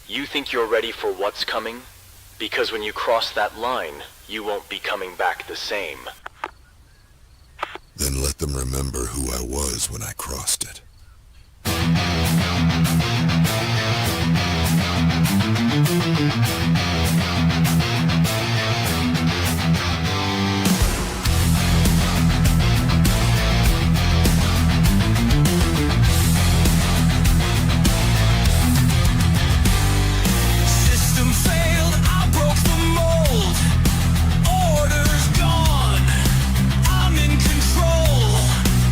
You think you're ready for what's coming? Because when you cross that line, you won't be coming back the same. Then let them remember who I was when I crossed it. System failed, I broke the mold. Orders gone, I'm in control.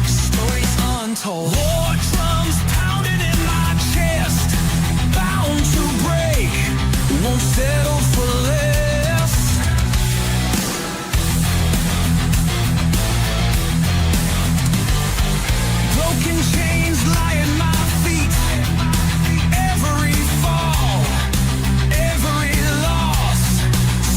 Stories untold. War drums pounding in my chest. Bound to break, won't settle for less. Broken chains lie at my feet. Every fall, every loss,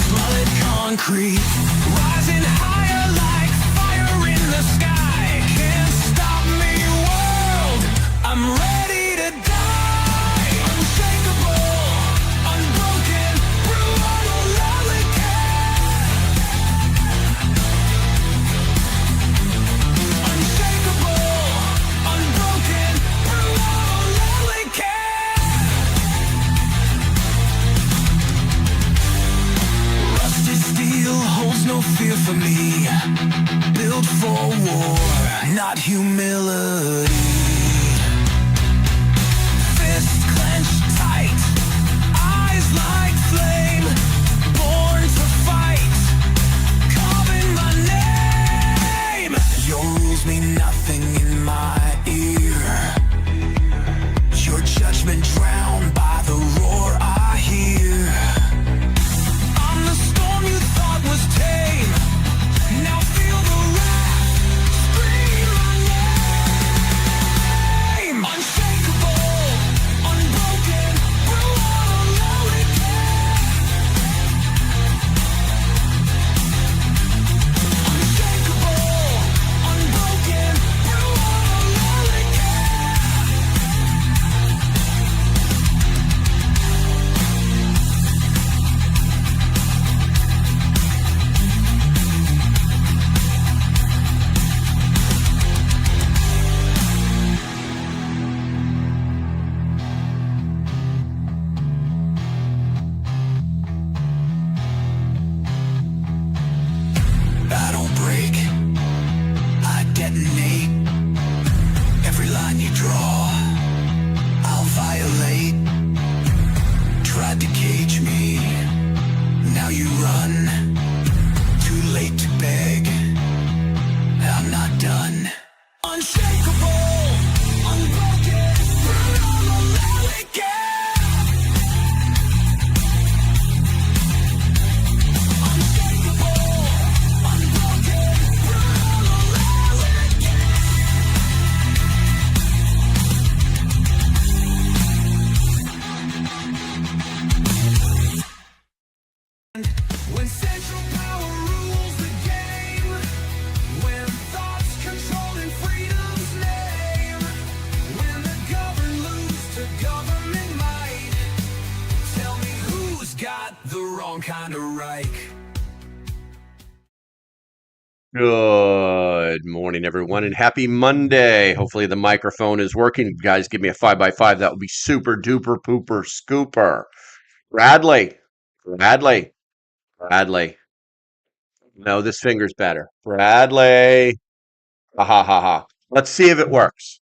solid concrete. Rising higher like fire in the sky. Can't stop me, world, I'm ready to die. Unshakable, unbroken, brutal, lonely cat. Unshakable, unbroken, brutal, lonely cat. Rusted steel holds no fear for me. Built for war, not humility. Fist clenched tight, eyes like flame. Born to fight, carving my name. Your rules mean nothing in my ear. Your judgment drowned by the roar I hear. I'm the storm you thought was tame. Now feel the wrath, scream my name. Unshakable, unbroken, brutal, lonely cat. Unshakable, unbroken, brutal, lonely cat. I don't break, I detonate. Every line you draw, I'll violate. Tried to cage me, now you run. Too late to beg, I'm not done. Unshakable, unbroken, brutal, lonely cat. Unshakable, unbroken, brutal, lonely cat. When central power rules the game, when thoughts controlling freedom's name, when the governed lose to government might, tell me who's got the wrong kind of right. Good morning, everyone, and happy Monday. Hopefully the microphone is working. Guys, give me a 5x5. That would be super duper pooper scooper. Bradley. No, this finger's better. Bradley. Ha ha ha ha. Let's see if it works.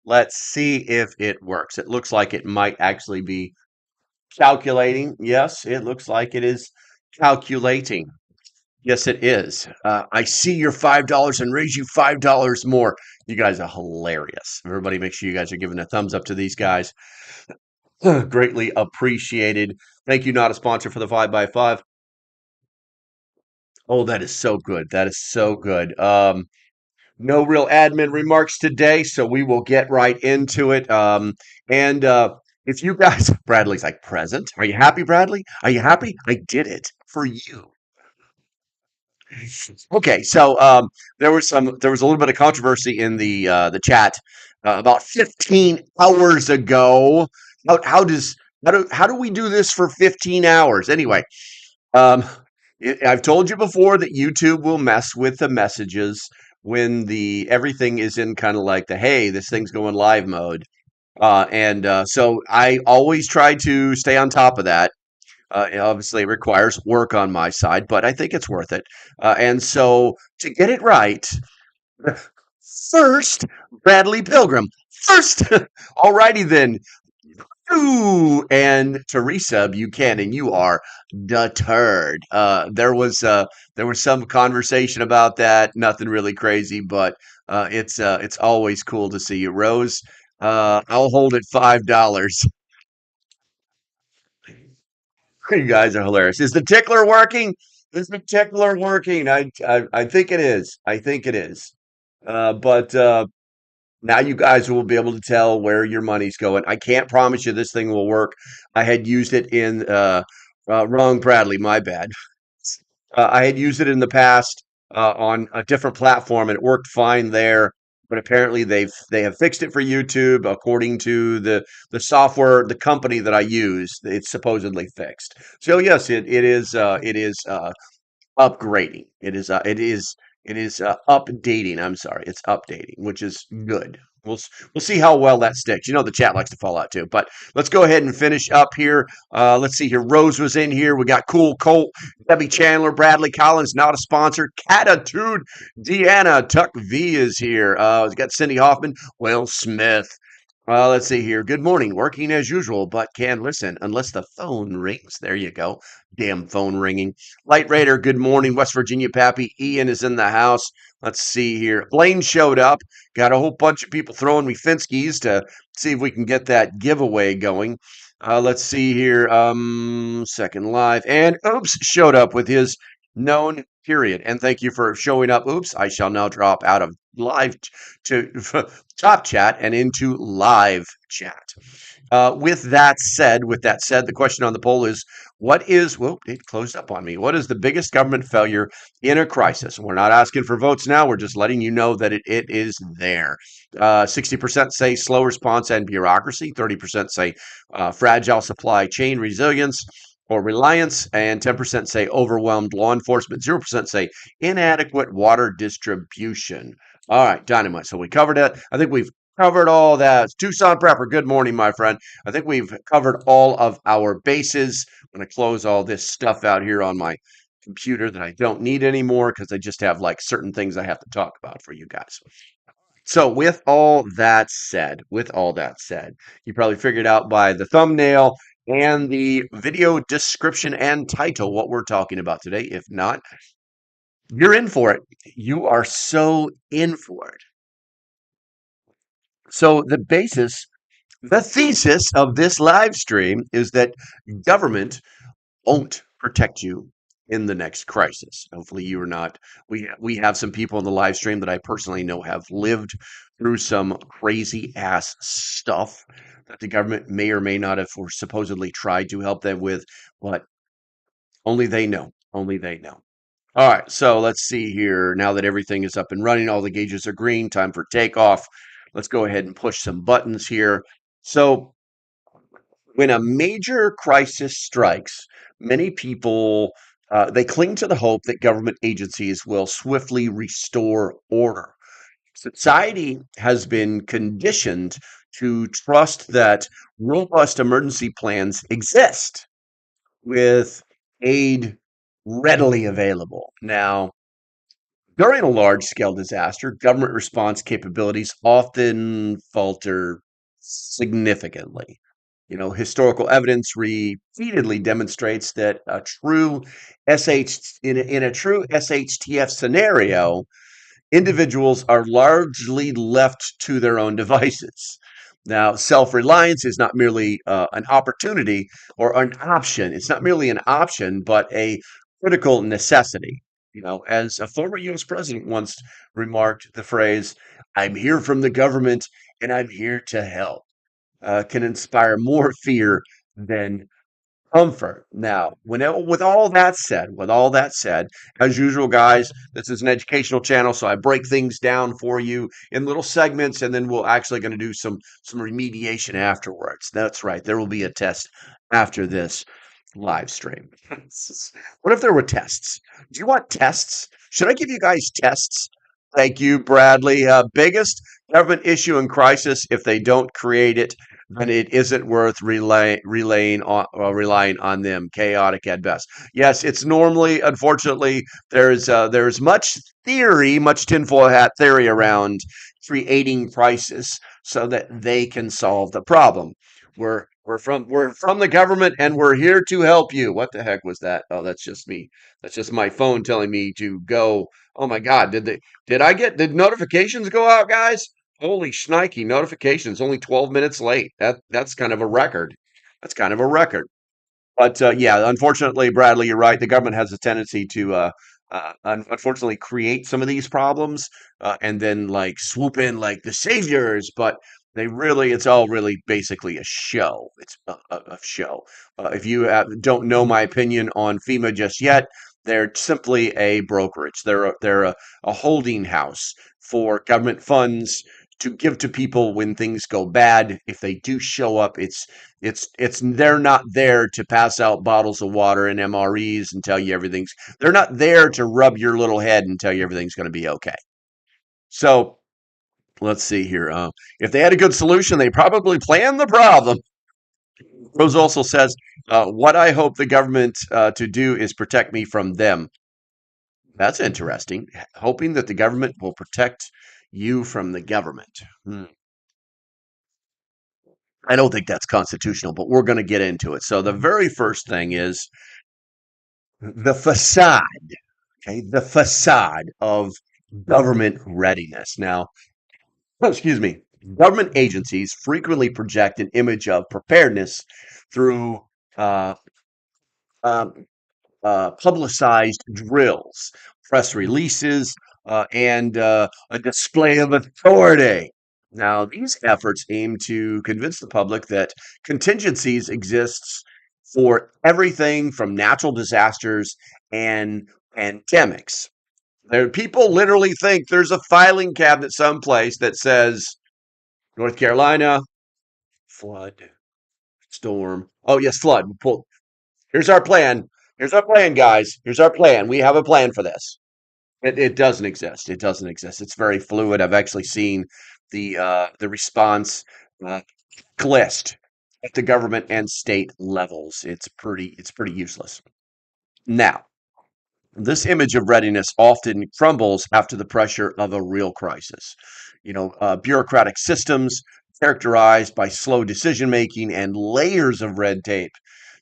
It looks like it might actually be calculating. Yes, it looks like it is calculating. Yes, it is. I see your $5 and raise you $5 more. You guys are hilarious. Everybody, make sure you guys are giving a thumbs up to these guys. Greatly appreciated. Thank you, not a sponsor, for the 5x5. Oh, that is so good. That is so good. No real admin remarks today, so we will get right into it. And if you guys, Bradley's like, present. Are you happy, Bradley? Are you happy? I did it for you. Okay, so there was a little bit of controversy in the chat about 15 hours ago. How does How do we do this for 15 hours? Anyway, um, I've told you before that YouTube will mess with the messages when the everything is in kind of like the hey, this thing's going live mode. And so I always try to stay on top of that. Obviously, it requires work on my side, but I think it's worth it. And so to get it right, first, Bradley Pilgrim. First, alrighty then. Ooh, and Teresa Buchanan, you are deterred. There was some conversation about that. Nothing really crazy, but it's always cool to see you, Rose. I'll hold it $5. You guys are hilarious. Is the tickler working? Is the tickler working? I think it is. I think it is. But now you guys will be able to tell where your money's going. I can't promise you this thing will work. I had used it in wrong Bradley, my bad. I had used it in the past on a different platform and it worked fine there. But apparently they have fixed it for YouTube according to the software, the company that I use. It's supposedly fixed. So yes, it is upgrading. It is updating. I'm sorry, it's updating, which is good. We'll see how well that sticks. You know the chat likes to fall out too. But let's go ahead and finish up here. Let's see here. Rose was in here. We got Cool Colt, Debbie Chandler, Bradley Collins, not a sponsor. Catitude, Deanna, Tuck V is here. We got Cindy Hoffman, Will Smith. Let's see here. Good morning. Working as usual, but can listen unless the phone rings. There you go. Damn phone ringing. Light Raider, good morning. West Virginia Pappy. Ian is in the house. Let's see here. Blaine showed up. Got a whole bunch of people throwing me Finskis to see if we can get that giveaway going. Let's see here. Second live. And Oops showed up with his known period. And thank you for showing up. Oops. I shall now drop out of live to top chat and into live chat. With that said, the question on the poll is, well, it closed up on me. What is the biggest government failure in a crisis? And we're not asking for votes now. We're just letting you know that it is there. 60% say slow response and bureaucracy. 30% say fragile supply chain resilience or reliance, and 10% say overwhelmed law enforcement. 0% say inadequate water distribution. All right, dynamite. So we covered it. I think we've covered all that. Tucson Prepper, good morning, my friend. I think we've covered all of our bases. I'm going to close all this stuff out here on my computer that I don't need anymore because I just have like certain things I have to talk about for you guys. So with all that said, you probably figured out by the thumbnail and the video description and title what we're talking about today. If not, you're in for it. You are so in for it. So the thesis of this live stream is that government won't protect you in the next crisis. Hopefully you are not. We have some people in the live stream that I personally know have lived through some crazy ass stuff that the government may or may not have or supposedly tried to help them with, but only they know. Only they know. All right, so let's see here. Now that everything is up and running, all the gauges are green, time for takeoff. Let's go ahead and push some buttons here. So when a major crisis strikes, many people they cling to the hope that government agencies will swiftly restore order. Society has been conditioned to trust that robust emergency plans exist with aid readily available. Now, during a large scale disaster, government response capabilities often falter significantly. Historical evidence repeatedly demonstrates that in a true SHTF scenario, individuals are largely left to their own devices. Now, self-reliance is not merely an opportunity or an option. It's not merely an option, but a critical necessity. As a former U.S. president once remarked, the phrase, "I'm here from the government and I'm here to help," can inspire more fear than comfort. Now, with all that said, as usual, guys, this is an educational channel, so I break things down for you in little segments, and then we're actually going to do some remediation afterwards. That's right, there will be a test after this live stream. What if there were tests? Do you want tests? Should I give you guys tests? Thank you, Bradley. Biggest government issue in crisis. If they don't create it, then it isn't worth relying on them. Chaotic at best. Yes, it's normally, unfortunately, there's much theory, much tinfoil hat theory around creating crisis so that they can solve the problem. We're from the government and we're here to help you. What the heck was that? Oh, that's just me. That's just my phone telling me to go. Oh my God, did notifications go out, guys? Holy shnikey, notifications only 12 minutes late. That's kind of a record. That's kind of a record. But yeah, unfortunately, Bradley, you're right. The government has a tendency to, unfortunately, create some of these problems and then like swoop in like the saviors. But it's all really basically a show. It's a show. If you don't know my opinion on FEMA just yet, they're simply a brokerage. They're a holding house for government funds to give to people when things go bad. If they do show up, it's they're not there to pass out bottles of water and MREs and tell you everything's they're not there to rub your little head and tell you everything's going to be okay. So let's see here. If they had a good solution, they probably planned the problem. Rose also says, what I hope the government to do is protect me from them. That's interesting. Hoping that the government will protect you from the government. I don't think that's constitutional, but we're going to get into it. So the very first thing is the facade, okay, the facade of government readiness. Now, excuse me, government agencies frequently project an image of preparedness through uh, um, publicized drills, press releases, and a display of authority. Now, these efforts aim to convince the public that contingencies exists for everything from natural disasters and pandemics. People literally think there's a filing cabinet someplace that says North Carolina, flood, storm. Oh, yes, flood. Here's our plan. Here's our plan, guys. Here's our plan. We have a plan for this. It doesn't exist. It doesn't exist. It's very fluid. I've actually seen the response uh, glist at the government and state levels. It's pretty useless. Now, this image of readiness often crumbles after the pressure of a real crisis. Bureaucratic systems characterized by slow decision making and layers of red tape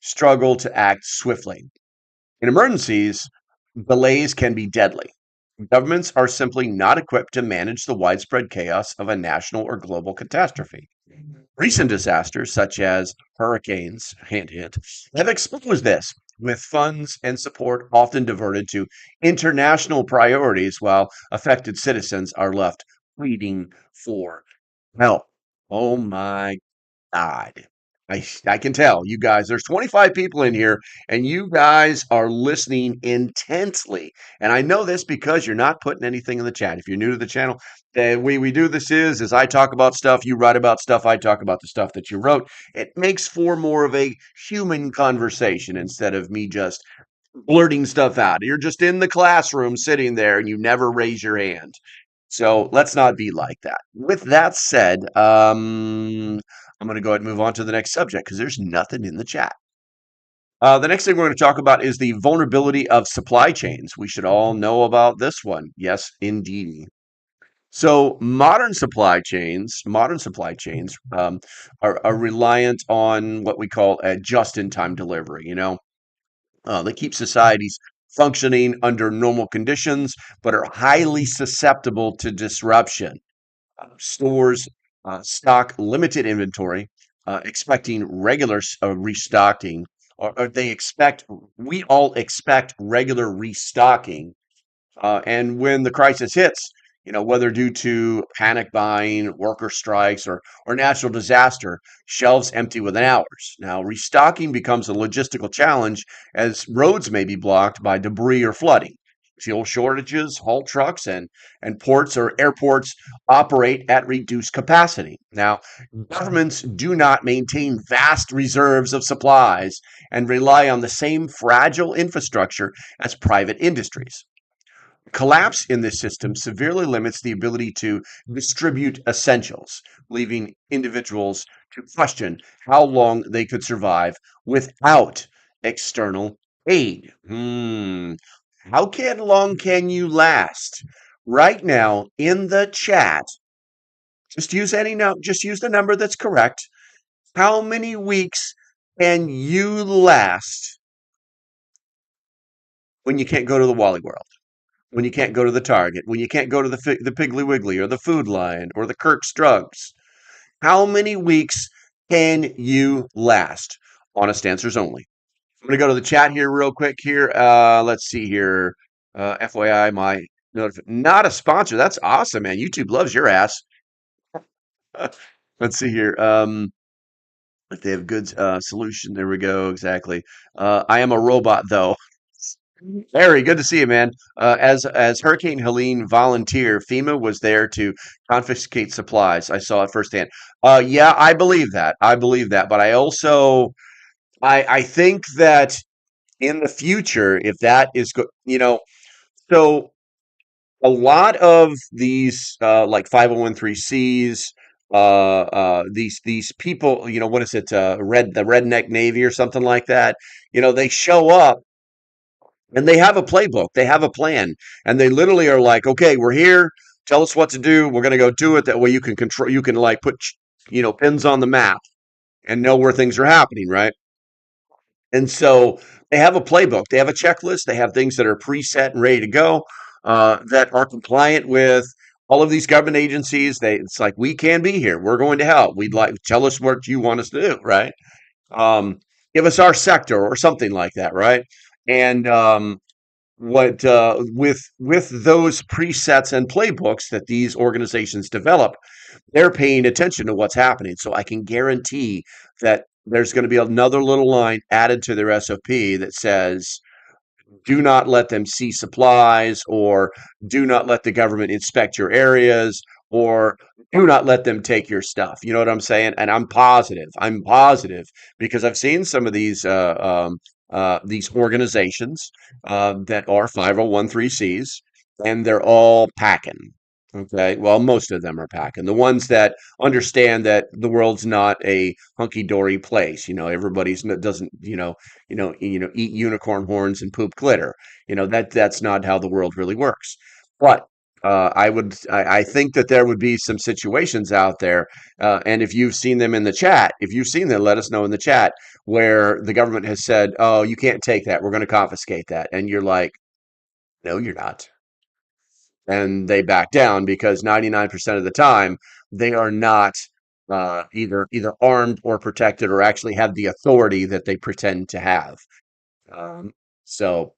struggle to act swiftly. In emergencies, delays can be deadly. Governments are simply not equipped to manage the widespread chaos of a national or global catastrophe. Recent disasters, such as hurricanes, hint, hint, have exposed this, with funds and support often diverted to international priorities while affected citizens are left pleading for help. Oh my God. I can tell you guys, there's 25 people in here, and you guys are listening intensely. And I know this because you're not putting anything in the chat. If you're new to the channel, the way we do this is I talk about stuff, you write about stuff, I talk about the stuff that you wrote. It makes for more of a human conversation instead of me just blurting stuff out. You're just in the classroom sitting there and you never raise your hand. So let's not be like that. With that said, I'm going to go ahead and move on to the next subject because there's nothing in the chat. The next thing we're going to talk about is the vulnerability of supply chains. We should all know about this one. Yes, indeed. So modern supply chains are reliant on what we call a just-in-time delivery. They keep societies functioning under normal conditions, but are highly susceptible to disruption. Stores stock limited inventory, expecting regular restocking, or we all expect regular restocking. And when the crisis hits, whether due to panic buying, worker strikes, or natural disaster, shelves empty within hours. Now, restocking becomes a logistical challenge as roads may be blocked by debris or flooding. fuel shortages, haul trucks, and ports or airports operate at reduced capacity. Now, governments do not maintain vast reserves of supplies and rely on the same fragile infrastructure as private industries. Collapse in this system severely limits the ability to distribute essentials, leaving individuals to question how long they could survive without external aid. How long can you last? Right now in the chat, just use the number that's correct. How many weeks can you last when you can't go to the Wally World? When you can't go to the Target, when you can't go to the Piggly Wiggly or the Food Lion or the Kirk's Drugs. How many weeks can you last? Honest answers only. I'm going to go to the chat here real quick here. Let's see here. FYI, my not a sponsor. That's awesome, man. YouTube loves your ass. Let's see here. If they have good solution, there we go. Exactly. I am a robot, though. Harry, good to see you, man. As Hurricane Helene volunteer, FEMA was there to confiscate supplies. I saw it firsthand. Yeah, I believe that. I believe that. But I also, I think that in the future, if that is, so a lot of these like 501(c)(3)s, these people, what is it, the Redneck Navy or something like that. They show up and they have a playbook, they have a plan, and they literally are like, okay, we're here. Tell us what to do. We're going to go do it. That way you can control. You can like put pins on the map and know where things are happening, right? And so they have a playbook. They have a checklist. They have things that are preset and ready to go that are compliant with all of these government agencies. It's like we can be here. We're going to help. We'd like tell us what you want us to do, right? Um, Give us our sector or something like that, right? And what with those presets and playbooks that these organizations develop, they're paying attention to what's happening. So I can guarantee that there's going to be another little line added to their SOP that says, do not let them see supplies, or do not let the government inspect your areas, or do not let them take your stuff. You know what I'm saying? And I'm positive because I've seen some of these organizations that are 501(c)(3)s, and they're all packing. Okay, well, most of them are packing. The ones that understand that the world's not a hunky-dory place. Everybody's doesn't eat unicorn horns and poop glitter. That's not how the world really works. But I think that there would be some situations out there, and if you've seen them in the chat, if you've seen them, let us know in the chat where the government has said, "Oh, you can't take that. We're going to confiscate that," and you're like, "No, you're not." And they back down because 99% of the time they are not either armed or protected or actually have the authority that they pretend to have. So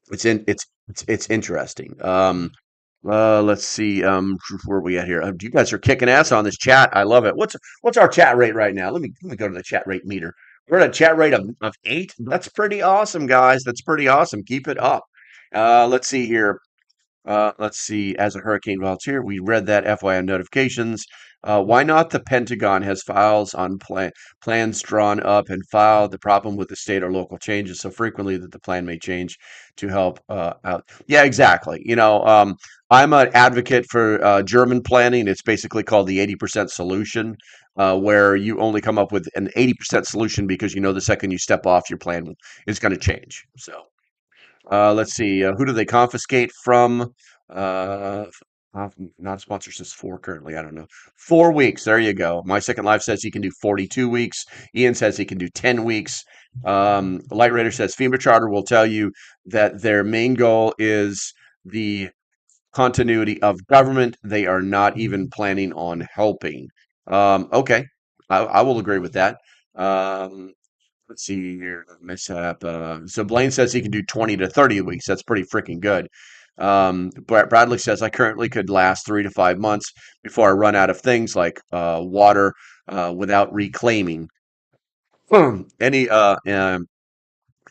it's interesting. Let's see. Where are we at here? You guys are kicking ass on this chat. I love it. What's our chat rate right now? Let me go to the chat rate meter. We're at a chat rate of 8. That's pretty awesome, guys. That's pretty awesome. Keep it up. Let's see here. Let's see. As a hurricane volunteer, we read that FYI notifications. Why not the Pentagon has files on plans drawn up and filed? The problem with the state or local changes so frequently that the plan may change to help out. Yeah, exactly. I'm an advocate for German planning. It's basically called the 80% solution, where you only come up with an 80% solution because the second you step off, your plan is going to change. So. Let's see. Who do they confiscate from? Uh, Not sponsor says 4 currently. I don't know. 4 weeks. There you go. My Second Life says he can do 42 weeks. Ian says he can do 10 weeks. Light Raider says FEMA Charter will tell you that their main goal is the continuity of government. They are not even planning on helping. Okay. I will agree with that. Let's see here. Mishap. So Blaine says he can do 20 to 30 weeks. That's pretty freaking good. Bradley says I currently could last 3 to 5 months before I run out of things like water without reclaiming. Any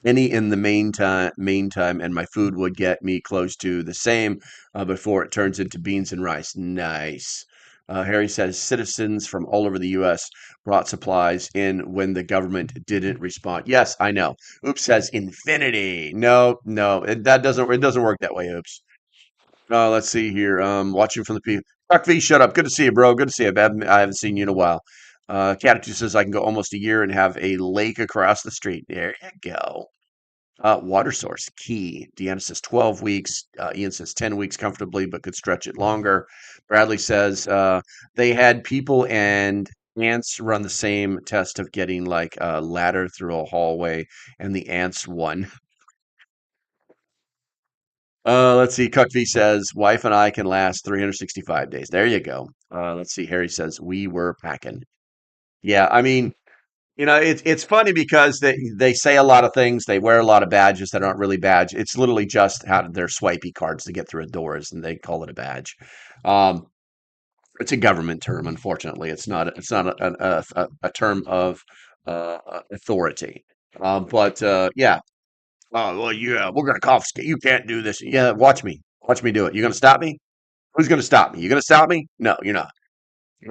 Any in the meantime, and my food would get me close to the same before it turns into beans and rice. Nice. Harry says citizens from all over the U.S. brought supplies in when the government didn't respond. Yes, I know. Oops says infinity. No, no, it doesn't work that way. Oops. Let's see here. Watching from the people. Chuck V, shut up. Good to see you, bro. Good to see you. I haven't seen you in a while. Catitude says I can go almost a year and have a lake across the street. There you go. Water source, key. Deanna says 12 weeks. Ian says 10 weeks comfortably, but could stretch it longer. Bradley says they had people and ants run the same test of getting like a ladder through a hallway, and the ants won. Let's see. Cuck V says wife and I can last 365 days. There you go. Let's see. Harry says we were packing. Yeah, I mean, it's funny because they say a lot of things. They wear a lot of badges that aren't really badge. It's literally just how their swipey cards to get through doors, and they call it a badge. Um, it's a government term, unfortunately. It's not a term of authority. But yeah. Oh well, yeah. We're gonna confiscate. You can't do this. Yeah, watch me. Watch me do it. You gonna stop me? Who's gonna stop me? You gonna stop me? No, you're not.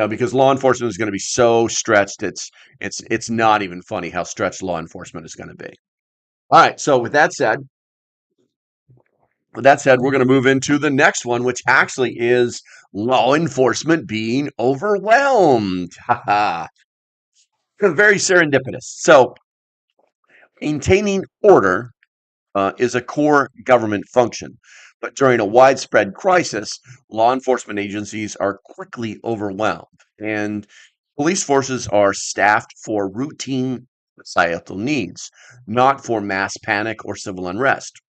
Because law enforcement is going to be so stretched, it's not even funny how stretched law enforcement is going to be. All right, so with that said, we're going to move into the next one, which actually is law enforcement being overwhelmed. Haha. Very serendipitous. So, maintaining order is a core government function. But during a widespread crisis, law enforcement agencies are quickly overwhelmed, and police forces are staffed for routine societal needs, not for mass panic or civil unrest.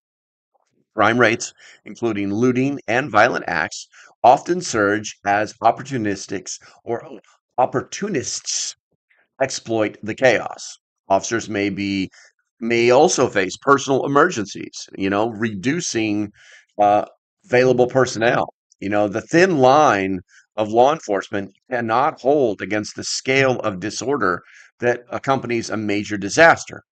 Crime rates, including looting and violent acts, often surge as opportunists exploit the chaos. Officers may also face personal emergencies, reducing uh, available personnel. The thin line of law enforcement cannot hold against the scale of disorder that accompanies a major disaster,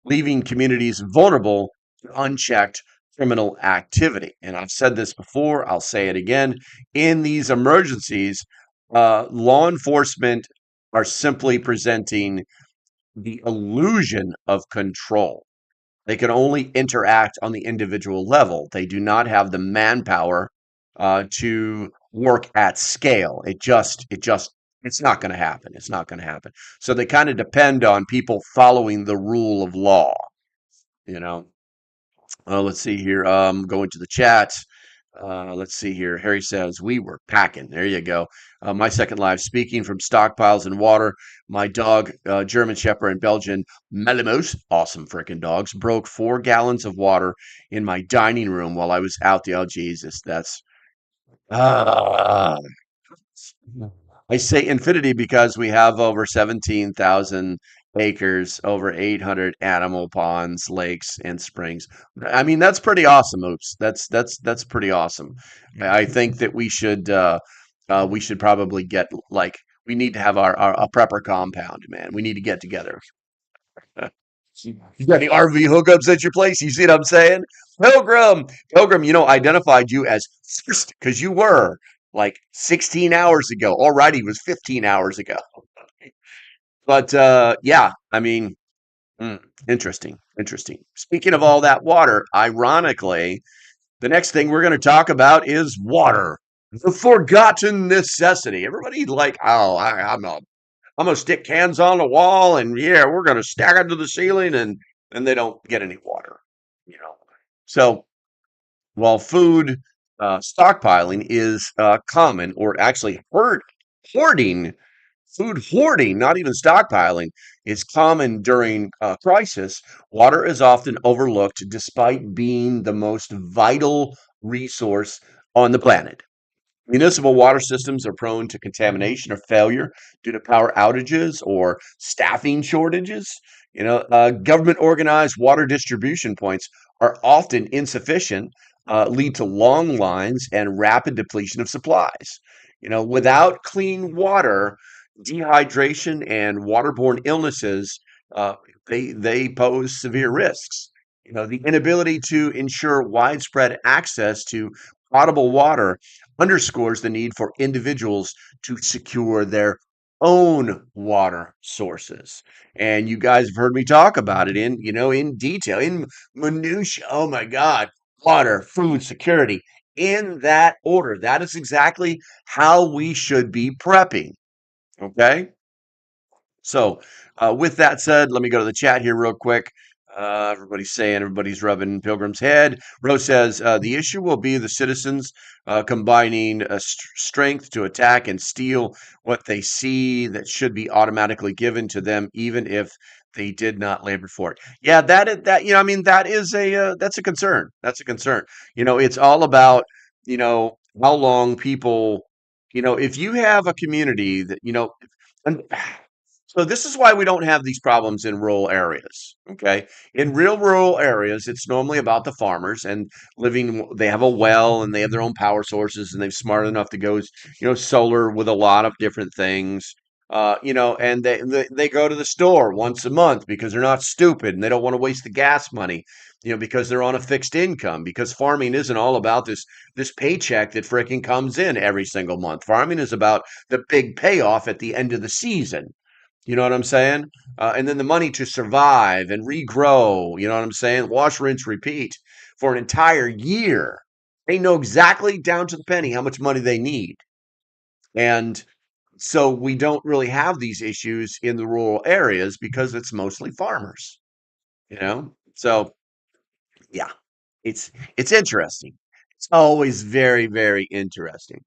leaving communities vulnerable to unchecked criminal activity. And I've said this before, I'll say it again. In these emergencies, law enforcement are simply presenting the illusion of control. They can only interact on the individual level. They do not have the manpower to work at scale. It's not going to happen. It's not going to happen. So they kind of depend on people following the rule of law. You know. Let's see here. Going to the chat. Let's see here. Harry says, we were packing. There you go. My second live speaking from stockpiles and water. My dog, German Shepherd and Belgian Malamute, awesome freaking dogs, broke 4 gallons of water in my dining room while I was out there. Oh, Jesus. Ah, I say infinity because we have over 17,000 acres, over 800 animal ponds, lakes, and springs. I mean, that's pretty awesome, Oops. That's pretty awesome. I think that we should probably get like we need to have our a prepper compound, man. We need to get together. You got any RV hookups at your place? You see what I'm saying? Pilgrim, identified you as first because you were like 16 hours ago. Alrighty, it was 15 hours ago. But yeah, I mean, mm, interesting, interesting. Speaking of all that water, ironically, the next thing we're going to talk about is water, the forgotten necessity. Everybody like, oh, I'm gonna stick cans on the wall, and yeah, we're gonna stack them to the ceiling, and they don't get any water. You know, so while food stockpiling is common, or actually hoarding, food hoarding, not even stockpiling, is common during crisis. Water is often overlooked, despite being the most vital resource on the planet. Municipal water systems are prone to contamination or failure due to power outages or staffing shortages. Government organized water distribution points are often insufficient, lead to long lines and rapid depletion of supplies. Without clean water, dehydration and waterborne illnesses they pose severe risks. The inability to ensure widespread access to potable water underscores the need for individuals to secure their own water sources. And you guys have heard me talk about it in detail, in minutia. Oh my God, water, food security, in that order. That is exactly how we should be prepping. Okay. So, with that said, let me go to the chat here real quick. Everybody's saying, everybody's rubbing Pilgrim's head. Rose says the issue will be the citizens combining strength to attack and steal what they see that should be automatically given to them, even if they did not labor for it. Yeah, I mean, that is that's a concern. That's a concern. It's all about how long people. If you have a community that and so this is why we don't have these problems in rural areas. Okay. In real rural areas, it's normally about the farmers and living, they have a well and they have their own power sources and they're smart enough to go, solar with a lot of different things. And they go to the store once a month because they're not stupid and they don't want to waste the gas money, because they're on a fixed income, because farming isn't all about this paycheck that freaking comes in every single month. Farming is about the big payoff at the end of the season. You know what I'm saying? And then the money to survive and regrow. You know what I'm saying? Wash, rinse, repeat for an entire year. They know exactly down to the penny how much money they need. And so we don't really have these issues in the rural areas because it's mostly farmers. So yeah, it's interesting. It's always very, very interesting.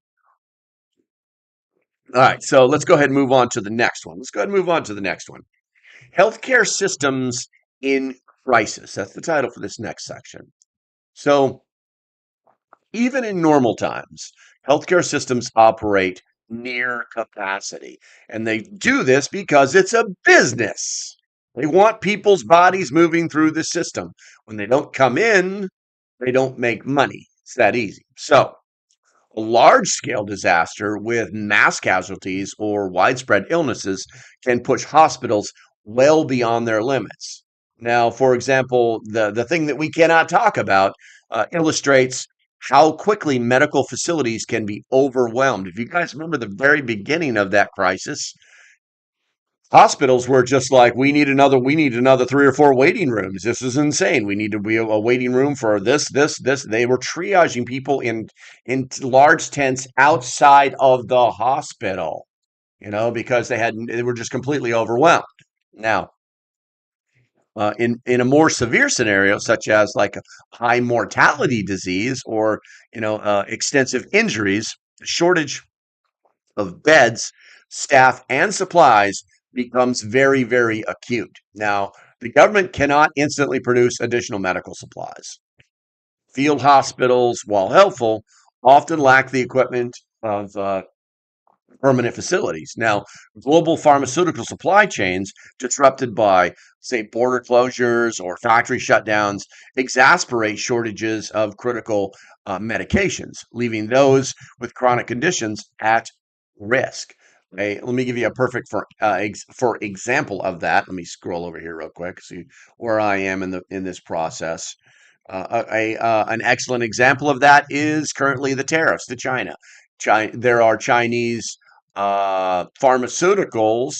All right, so let's go ahead and move on to the next one. Let's go ahead and move on to the next one. Healthcare systems in crisis. That's the title for this next section. So, even in normal times, healthcare systems operate near capacity. And they do this because it's a business. They want people's bodies moving through the system. When they don't come in, they don't make money. It's that easy. So, a large scale disaster with mass casualties or widespread illnesses can push hospitals well beyond their limits. Now, for example, the thing that we cannot talk about illustrates how quickly medical facilities can be overwhelmed. If you guys remember the very beginning of that crisis, hospitals were just like, we need another 3 or 4 waiting rooms. This is insane. We need to be a waiting room for this. They were triaging people in large tents outside of the hospital, because they were just completely overwhelmed. Now, in a more severe scenario, such as like a high mortality disease or extensive injuries, the shortage of beds, staff, and supplies becomes very, very acute. Now, the government cannot instantly produce additional medical supplies. Field hospitals, while helpful, often lack the equipment of permanent facilities. Now, global pharmaceutical supply chains disrupted by, say, border closures or factory shutdowns exasperate shortages of critical medications, leaving those with chronic conditions at risk. Okay, let me give you a perfect for example of that. Let me scroll over here real quick, see where I am in this process. An excellent example of that is currently the tariffs to China. There are Chinese pharmaceuticals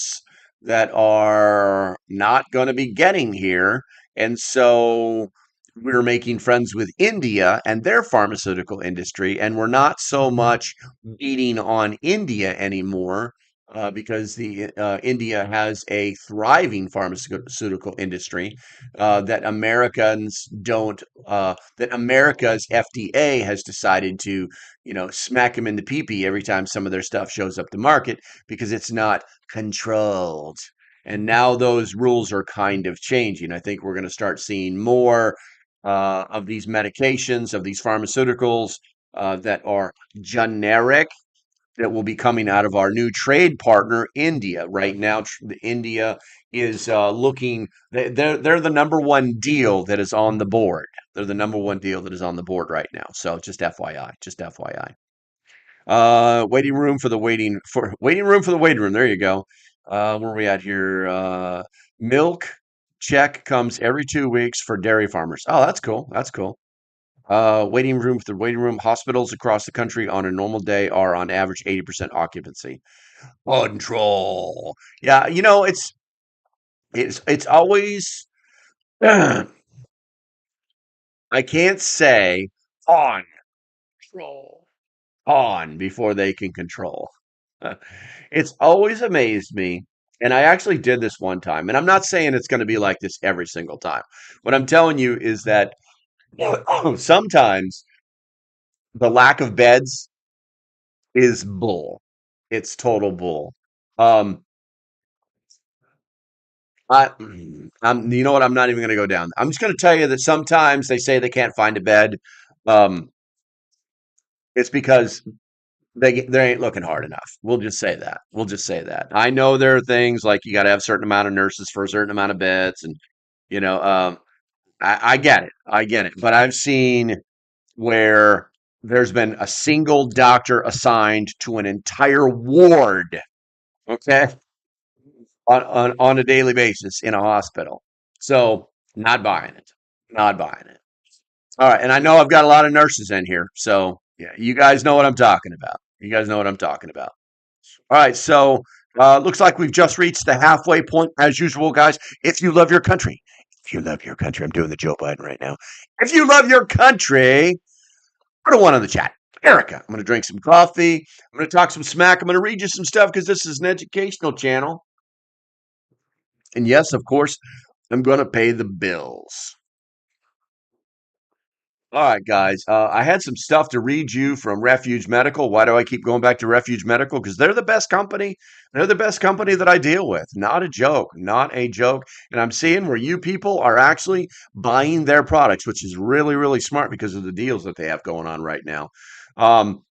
that are not going to be getting here. And so we're making friends with India and their pharmaceutical industry. And we're not so much beating on India anymore. Because the India has a thriving pharmaceutical industry that Americans don't. That America's FDA has decided to smack them in the pee-pee every time some of their stuff shows up the market because it's not controlled. And now those rules are kind of changing. I think we're going to start seeing more of these medications, of these pharmaceuticals that are generic that will be coming out of our new trade partner, India. Right now, India is looking. They're the number one deal that is on the board. They're the number one deal that is on the board right now. So just FYI, just FYI. Waiting room for the waiting room. There you go. Where are we at here? Milk check comes every 2 weeks for dairy farmers. Oh, that's cool. That's cool. Waiting room for the waiting room. Hospitals across the country on a normal day are on average 80% occupancy. Control. Yeah, it's always I can't say on control on before they can control. It's always amazed me, and I actually did this one time, and I'm not saying it's going to be like this every single time. What I'm telling you is that sometimes the lack of beds is bull. It's total bull. Um, you know what? I'm not even going to go down. I'm just going to tell you that sometimes they say they can't find a bed. Um, it's because they ain't looking hard enough. We'll just say that. We'll just say that. I know there are things like you got to have a certain amount of nurses for a certain amount of beds, and you know, I get it. I get it. But I've seen where there's been a single doctor assigned to an entire ward, okay, on a daily basis in a hospital. So not buying it. Not buying it. All right, and I know I've got a lot of nurses in here, so yeah, you guys know what I'm talking about. You guys know what I'm talking about. All right, so looks like we've just reached the halfway point as usual, guys. If you love your country, if you love your country, I'm doing the Joe Biden right now. If you love your country, put a one on the chat. Erica, I'm going to drink some coffee. I'm going to talk some smack. I'm going to read you some stuff because this is an educational channel. And yes, of course, I'm going to pay the bills. All right, guys. I had some stuff to read you from Refuge Medical. Why do I keep going back to Refuge Medical? Because they're the best company. They're the best company that I deal with. Not a joke. Not a joke. And I'm seeing where you people are actually buying their products, which is really, really smart because of the deals that they have going on right now. Um,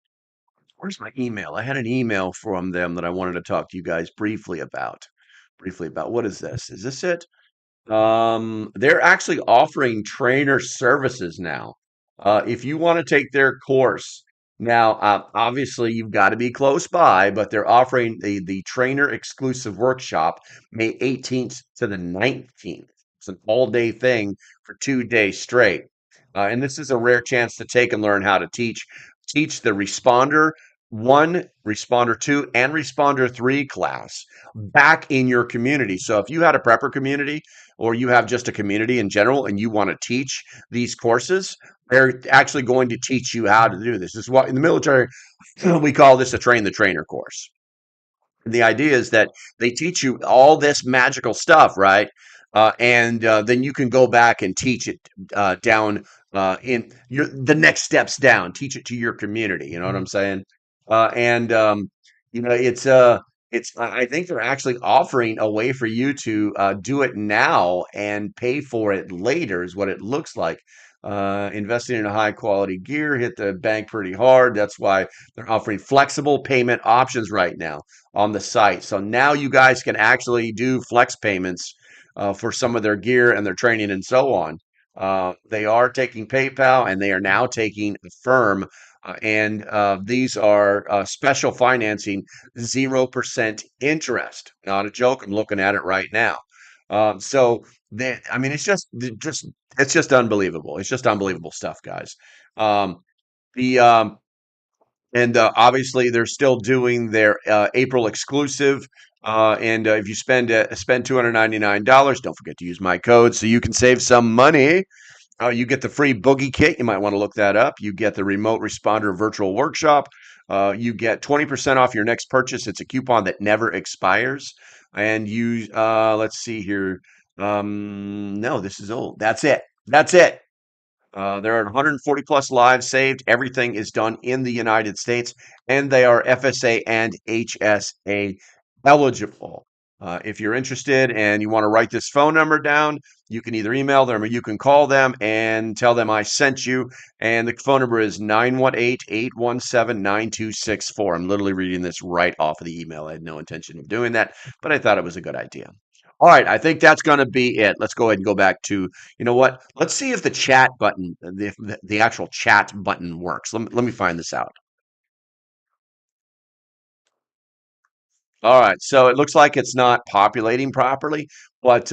where's my email? I had an email from them that I wanted to talk to you guys briefly about. Briefly about what is this? Is this it? They're actually offering trainer services now. If you want to take their course now, obviously you've got to be close by, but they're offering the trainer exclusive workshop May 18th to the 19th. It's an all day thing for 2 days straight. And this is a rare chance to take and learn how to teach the responder one, responder two, and responder three class back in your community. So if you had a prepper community or you have just a community in general and you want to teach these courses, they're actually going to teach you how to do this. This is what in the military we call this a train the trainer course. And the idea is that they teach you all this magical stuff, right? And then you can go back and teach it down in the next steps down. Teach it to your community. You know what I'm saying? And it's I think they're actually offering a way for you to do it now and pay for it later. Is what it looks like. Investing in a high quality gear hit the bank pretty hard. That's why they're offering flexible payment options right now on the site. So now you guys can actually do flex payments for some of their gear and their training and so on. They are taking PayPal and they are now taking Affirm. And these are special financing, 0% interest. Not a joke. I'm looking at it right now. So I mean, it's just unbelievable. It's just unbelievable stuff, guys. The and obviously they're still doing their April exclusive. And if you spend $299, don't forget to use my code so you can save some money. You get the free boogie kit. You might want to look that up. You get the remote responder virtual workshop. You get 20% off your next purchase. It's a coupon that never expires. And let's see here. No, this is old. That's it. That's it. There are 140 plus lives saved. Everything is done in the United States, and they are FSA and HSA eligible. If you're interested and you want to write this phone number down, you can either email them or you can call them and tell them I sent you. And the phone number is 918-817-9264. I'm literally reading this right off of the email. I had no intention of doing that, but I thought it was a good idea. All right, I think that's going to be it. Let's go ahead and go back to, you know what? Let's see if the chat button, the actual chat button works. Let me find this out. All right, so it looks like it's not populating properly, but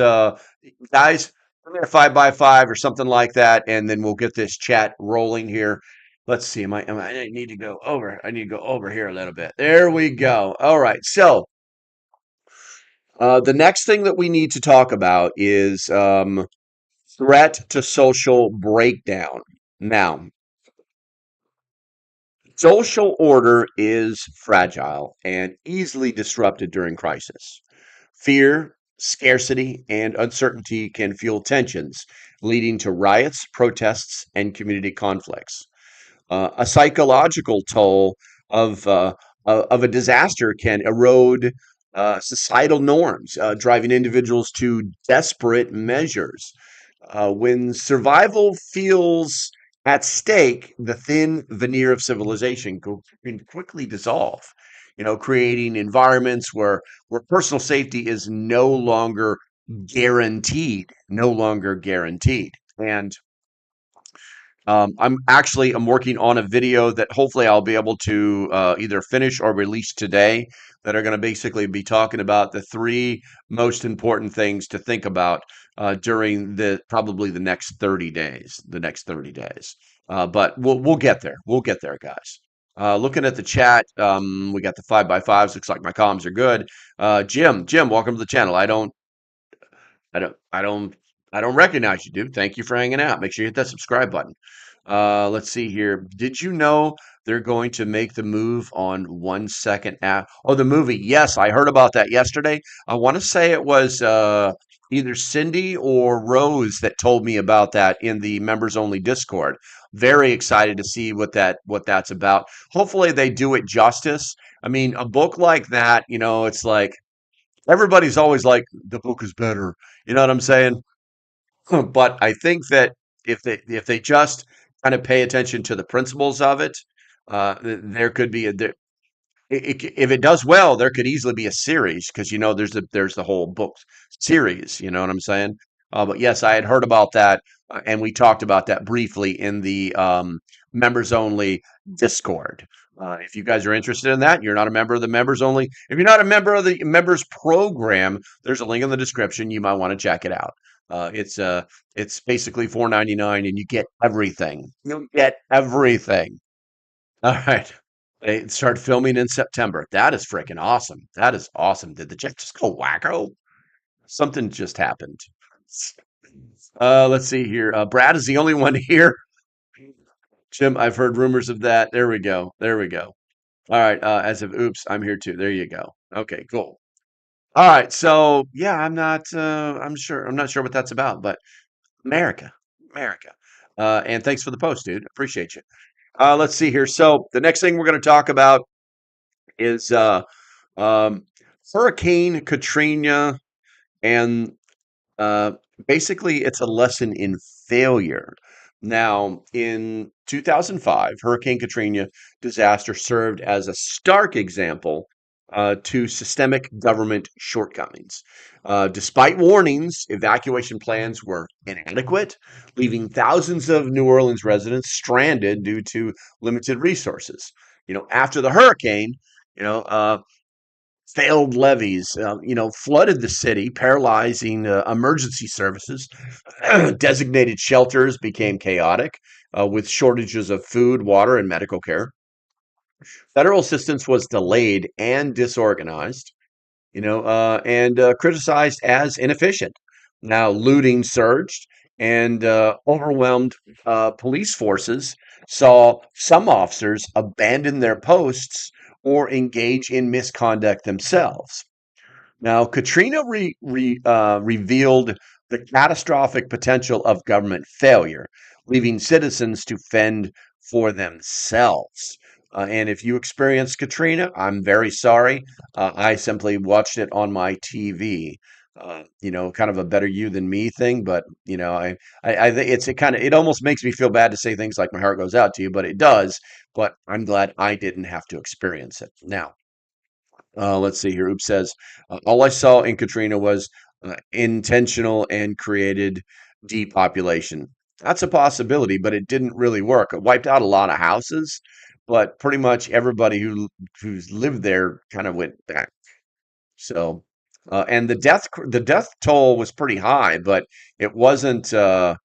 guys, I'm gonna 5 by 5 or something like that, and then we'll get this chat rolling here. Let's see. I need to go over. I need to go over here a little bit. There we go. All right. So the next thing that we need to talk about is threat to social breakdown. Now, social order is fragile and easily disrupted during crisis. Fear, scarcity, and uncertainty can fuel tensions, leading to riots, protests, and community conflicts. A psychological toll of of a disaster can erode societal norms, driving individuals to desperate measures. When survival feels at stake, the thin veneer of civilization can quickly dissolve. Creating environments where personal safety is no longer guaranteed. And I'm working on a video that hopefully I'll be able to either finish or release today that are going to basically be talking about the three most important things to think about during the probably the next 30 days. The next 30 days, but we'll get there. We'll get there, guys. Looking at the chat, we got the 5 by 5s. Looks like my comms are good. Jim, welcome to the channel. I don't, I don't, I don't recognize you, dude. Thank you for hanging out. Make sure you hit that subscribe button. Let's see here. Did you know they're going to make the move on 1 second app? Oh, the movie. Yes, I heard about that yesterday. I want to say it was either Cindy or Rose that told me about that in the members only Discord. Very excited to see what that's about. Hopefully they do it justice. I mean, a book like that, it's like everybody's always like the book is better. You know what I'm saying? But I think that if they just kind of pay attention to the principles of it, there could be if it does well, there could easily be a series because there's the whole book series. You know what I'm saying? But yes, I had heard about that, and we talked about that briefly in the members only Discord. If you guys are interested in that, you're not a member of the members only. If you're not a member of the members program, there's a link in the description. You might want to check it out. It's basically $4.99, and you get everything. You get everything. All right. They start filming in September. That is freaking awesome. That is awesome. Did the jet just go wacko? Something just happened. Let's see here. Brad is the only one here. Jim, I've heard rumors of that. There we go. There we go. All right. As of oops, I'm here too. There you go. Okay, cool. All right. So yeah, I'm not sure what that's about, but America. America. And thanks for the post, dude. Appreciate you. Let's see here. So the next thing we're going to talk about is um, Hurricane Katrina, and uh, basically it's a lesson in failure. Now, in 2005, Hurricane Katrina disaster served as a stark example to systemic government shortcomings. Despite warnings, evacuation plans were inadequate, leaving thousands of New Orleans residents stranded due to limited resources. After the hurricane, you know, uh, failed levees, flooded the city, paralyzing emergency services. Designated shelters became chaotic, with shortages of food, water, and medical care. Federal assistance was delayed and disorganized, and criticized as inefficient. Now, looting surged, and overwhelmed police forces saw some officers abandon their posts or engage in misconduct themselves. Now, Katrina revealed the catastrophic potential of government failure, leaving citizens to fend for themselves. And if you experienced Katrina, I'm very sorry. I simply watched it on my TV. Kind of a better you than me thing, but I think it almost makes me feel bad to say things like my heart goes out to you, but it does. But I'm glad I didn't have to experience it. Now, let's see here. Oops says, all I saw in Katrina was intentional and created depopulation. That's a possibility, but it didn't really work. It wiped out a lot of houses, but pretty much everybody who's lived there kind of went back. So, and the death toll was pretty high, but it wasn't. I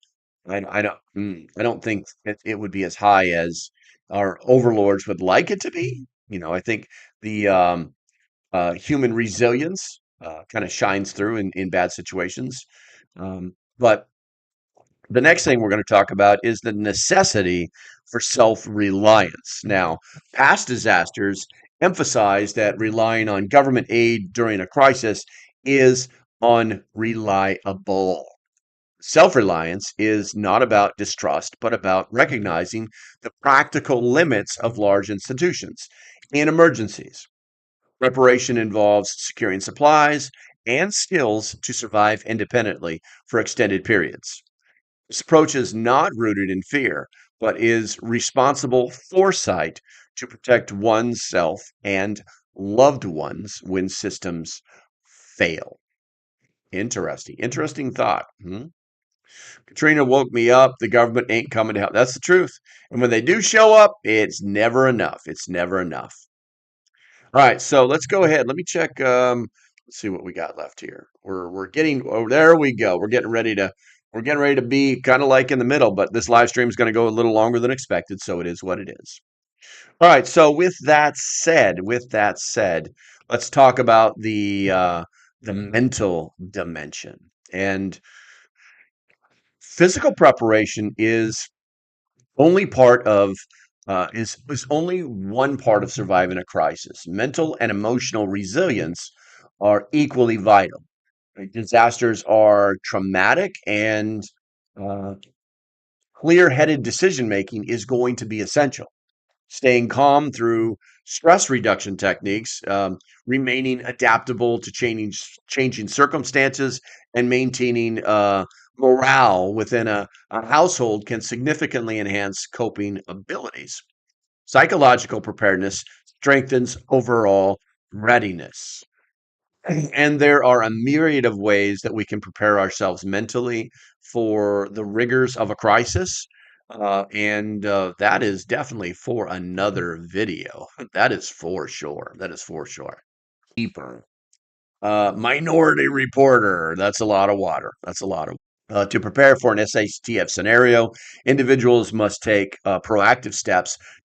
don't think it would be as high as our overlords would like it to be. I think the human resilience kind of shines through in bad situations. But the next thing we're going to talk about is the necessity for self-reliance. Now, past disasters emphasize that relying on government aid during a crisis is unreliable. Self-reliance is not about distrust, but about recognizing the practical limits of large institutions in emergencies. Preparation involves securing supplies and skills to survive independently for extended periods. This approach is not rooted in fear, but is responsible foresight to protect oneself and loved ones when systems fail. Interesting thought. Katrina woke me up. The government ain't coming to help. That's the truth. And when they do show up, it's never enough. It's never enough. All right, so let's go ahead. Let me check. Let's see what we got left here. We're getting. Oh, there we go. We're getting ready to be kind of like in the middle, but this live stream is going to go a little longer than expected, so it is what it is. All right. So with that said, let's talk about the mental dimension. And physical preparation is only one part of surviving a crisis. Mental and emotional resilience are equally vital. Right? Disasters are traumatic, and uh, clear-headed decision making is going to be essential. Staying calm through stress reduction techniques, remaining adaptable to changing circumstances, and maintaining morale within a household can significantly enhance coping abilities. Psychological preparedness strengthens overall readiness. And there are a myriad of ways that we can prepare ourselves mentally for the rigors of a crisis. And that is definitely for another video. That is for sure. That is for sure. Keeper. Minority reporter. That's a lot of water. That's a lot of To prepare for an SHTF scenario, individuals must take proactive steps